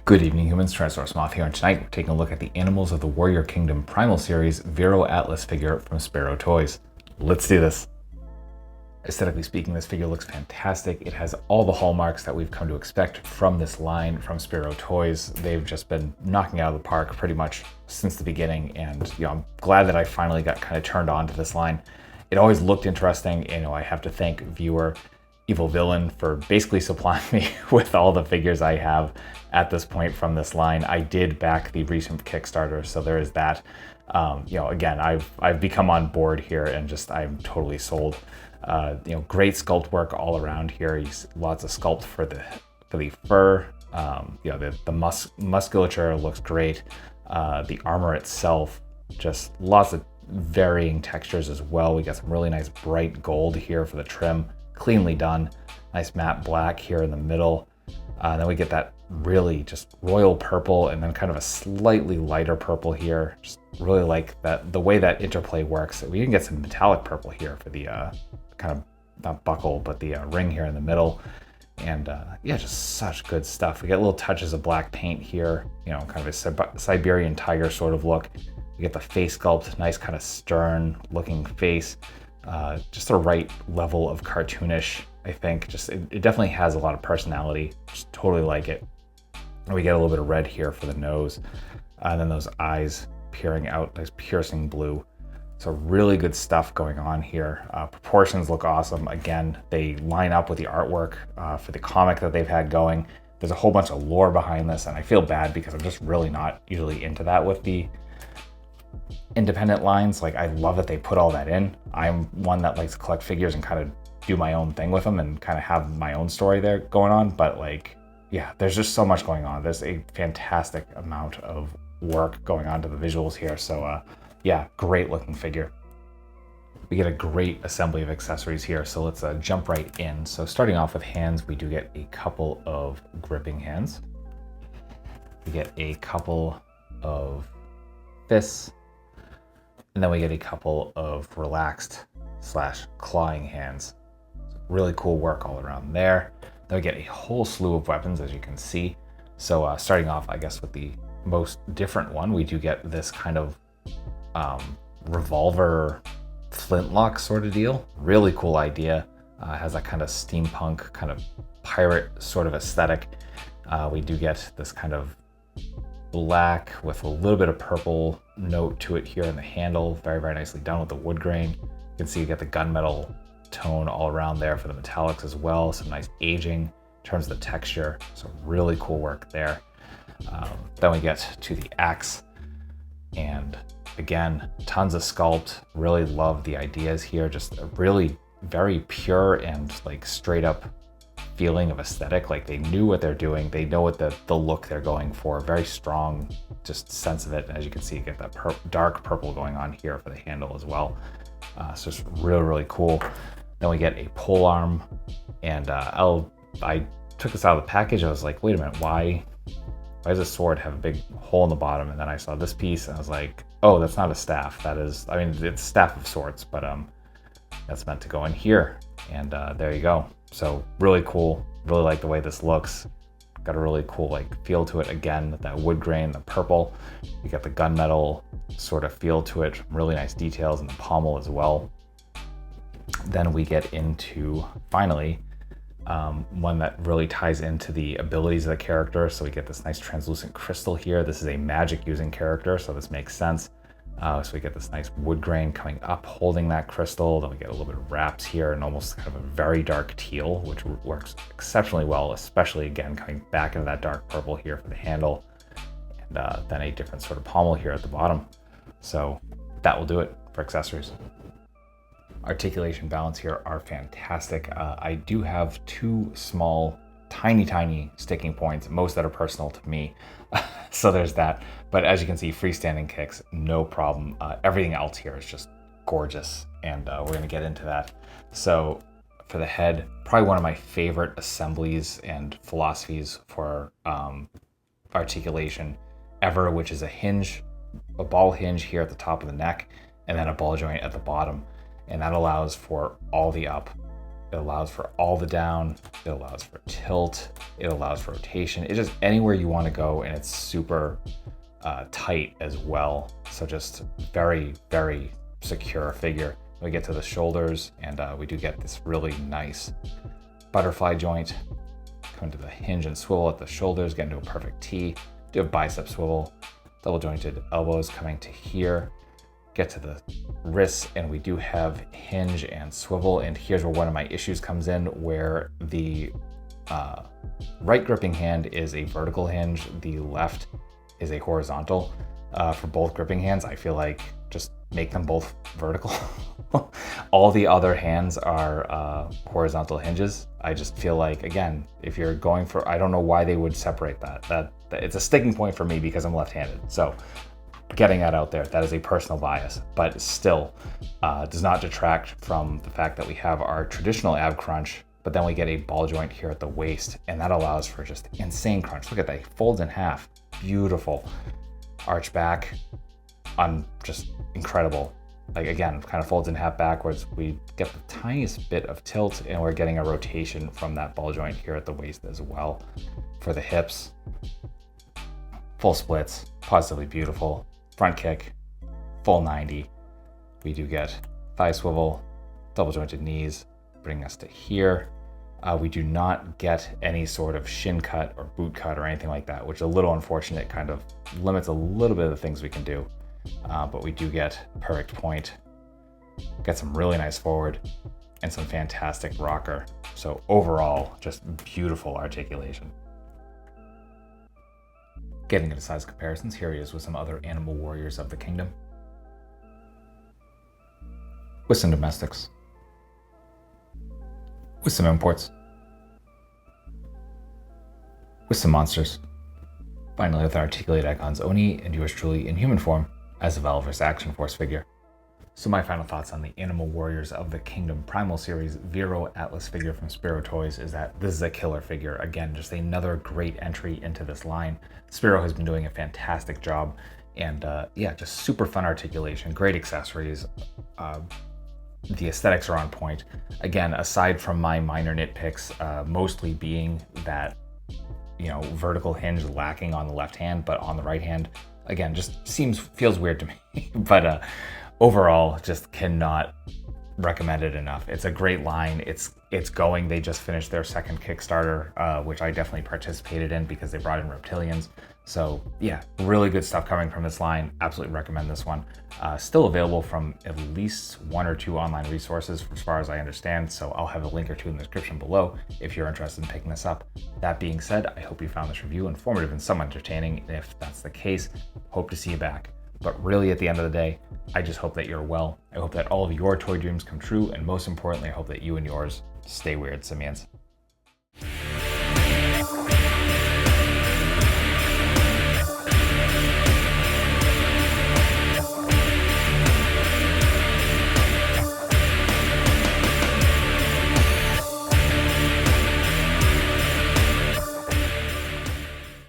Good evening, humans. Tyrannosaurusmoth here, and tonight we're taking a look at the Animals of the Warrior Kingdom Primal series Vero Atlas figure from Spero Toys. Let's do this. Aesthetically speaking, this figure looks fantastic. It has all the hallmarks that we've come to expect from this line from Spero Toys. They've just been knocking it out of the park pretty much since the beginning, and I'm glad that I finally got kind of turned on to this line. It always looked interesting, and I have to thank viewer Evil Villain for basically supplying me with all the figures I have at this point from this line. I did back the recent Kickstarter, so there is that. Again, I've become on board here, and I'm totally sold. Great sculpt work all around here. Lots of sculpt for the fur. The musculature looks great. The armor itself, just lots of varying textures as well. We got some really nice bright gold here for the trim. Cleanly done. Nice matte black here in the middle. Then we get that really just royal purple and then kind of a slightly lighter purple here. Just really like that, the way that interplay works. We can get some metallic purple here for the kind of, not buckle, but the ring here in the middle. And just such good stuff. We get little touches of black paint here, kind of a Siberian tiger sort of look. We get the face sculpt, nice kind of stern looking face. Just the right level of cartoonish, I think. It definitely has a lot of personality. Just totally like it. And we get a little bit of red here for the nose. And then those eyes peering out, nice piercing blue. So really good stuff going on here. Proportions look awesome. Again, they line up with the artwork for the comic that they've had going. There's a whole bunch of lore behind this, and I feel bad because I'm just really not usually into that with the independent lines. Like, I love that they put all that in. I'm one that likes to collect figures and kind of do my own thing with them and kind of have my own story there going on. But there's just so much going on. There's a fantastic amount of work going on to the visuals here. So great looking figure. We get a great assembly of accessories here. So let's jump right in. So starting off with hands, we do get a couple of gripping hands. We get a couple of fists. And then we get a couple of relaxed / clawing hands. So really cool work all around there. Then we get a whole slew of weapons, as you can see. So starting off, I guess, with the most different one, we do get this kind of revolver flintlock sort of deal. Really cool idea. Has that kind of steampunk, kind of pirate sort of aesthetic. We do get this kind of black with a little bit of purple note to it here in the handle. Very, very nicely done with the wood grain. You can see you get the gunmetal tone all around there for the metallics as well. Some nice aging in terms of the texture. So really cool work there. Then we get to the axe, and again, tons of sculpt. Really love the ideas here. Just a really very pure and straight up feeling of aesthetic. Like, they knew what they're doing. They know what the look they're going for. Very strong just sense of it. As you can see, you get that dark purple going on here for the handle as well. So it's really, really cool. Then we get a pole arm, and I took this out of the package. I was like, wait a minute, why does this sword have a big hole in the bottom? And then I saw this piece and I was like, oh, that's not a staff. It's a staff of sorts, but that's meant to go in here. And there you go. So really cool. Really like the way this looks. Got a really cool feel to it. Again, that wood grain, the purple. You got the gunmetal sort of feel to it. Really nice details in the pommel as well. Then we get into, finally, one that really ties into the abilities of the character. So we get this nice translucent crystal here. This is a magic using character, so this makes sense. So we get this nice wood grain coming up, holding that crystal. Then we get a little bit of wraps here and almost kind of a very dark teal, which works exceptionally well, especially again, coming back into that dark purple here for the handle. And then a different sort of pommel here at the bottom. So that will do it for accessories. Articulation balance here are fantastic. I do have two small, tiny sticking points, most that are personal to me. So there's that. But as you can see, freestanding kicks, no problem. Everything else here is just gorgeous, and we're gonna get into that. So for the head, probably one of my favorite assemblies and philosophies for articulation ever, which is a ball hinge here at the top of the neck, and then a ball joint at the bottom. And that allows for all the up It allows for all the down, it allows for tilt, it allows for rotation. It's just anywhere you want to go, and it's super tight as well. So just very, very secure figure. We get to the shoulders, and we do get this really nice butterfly joint. Come to the hinge and swivel at the shoulders, get into a perfect T. Do a bicep swivel, double jointed elbows coming to here. Get to the wrists, and we do have hinge and swivel. And here's where one of my issues comes in, where the right gripping hand is a vertical hinge, the left is a horizontal. For both gripping hands, I feel like just make them both vertical. All the other hands are horizontal hinges. I just feel like, again, if you're going for, I don't know why they would separate that. That it's a sticking point for me because I'm left-handed. So getting that out there, that is a personal bias, but still does not detract from the fact that we have our traditional ab crunch, but then we get a ball joint here at the waist, and that allows for just insane crunch. Look at that, folds in half, beautiful. Arch back, just incredible. Like, again, kind of folds in half backwards. We get the tiniest bit of tilt, and we're getting a rotation from that ball joint here at the waist as well. For the hips, full splits, positively beautiful. Front kick, full 90. We do get thigh swivel, double jointed knees, bring us to here. We do not get any sort of shin cut or boot cut or anything like that, which is a little unfortunate, kind of limits a little bit of the things we can do. But we do get perfect point, get some really nice forward, and some fantastic rocker. So overall, just beautiful articulation. Getting into size comparisons, here he is with some other animal warriors of the kingdom. With some domestics. With some imports. With some monsters. Finally, with our articulated icons Oni and yours truly in human form as a Valorous Action Force figure. So my final thoughts on the Animal Warriors of the Kingdom Primal series Vero Atlas figure from Spero Toys is that this is a killer figure. Again, just another great entry into this line. Spero has been doing a fantastic job, and yeah, just super fun articulation, great accessories. The aesthetics are on point. Again, aside from my minor nitpicks, mostly being that, you know, vertical hinge lacking on the left hand, but on the right hand, again, just feels weird to me. But overall, just cannot recommend it enough. It's a great line. It's going. They just finished their second Kickstarter, which I definitely participated in because they brought in reptilians. So yeah, really good stuff coming from this line. Absolutely recommend this one. Still available from at least 1 or 2 online resources as far as I understand. So I'll have a link or 2 in the description below if you're interested in picking this up. That being said, I hope you found this review informative and somewhat entertaining. And if that's the case, hope to see you back. But really, at the end of the day, I just hope that you're well. I hope that all of your toy dreams come true. And most importantly, I hope that you and yours stay weird, simians.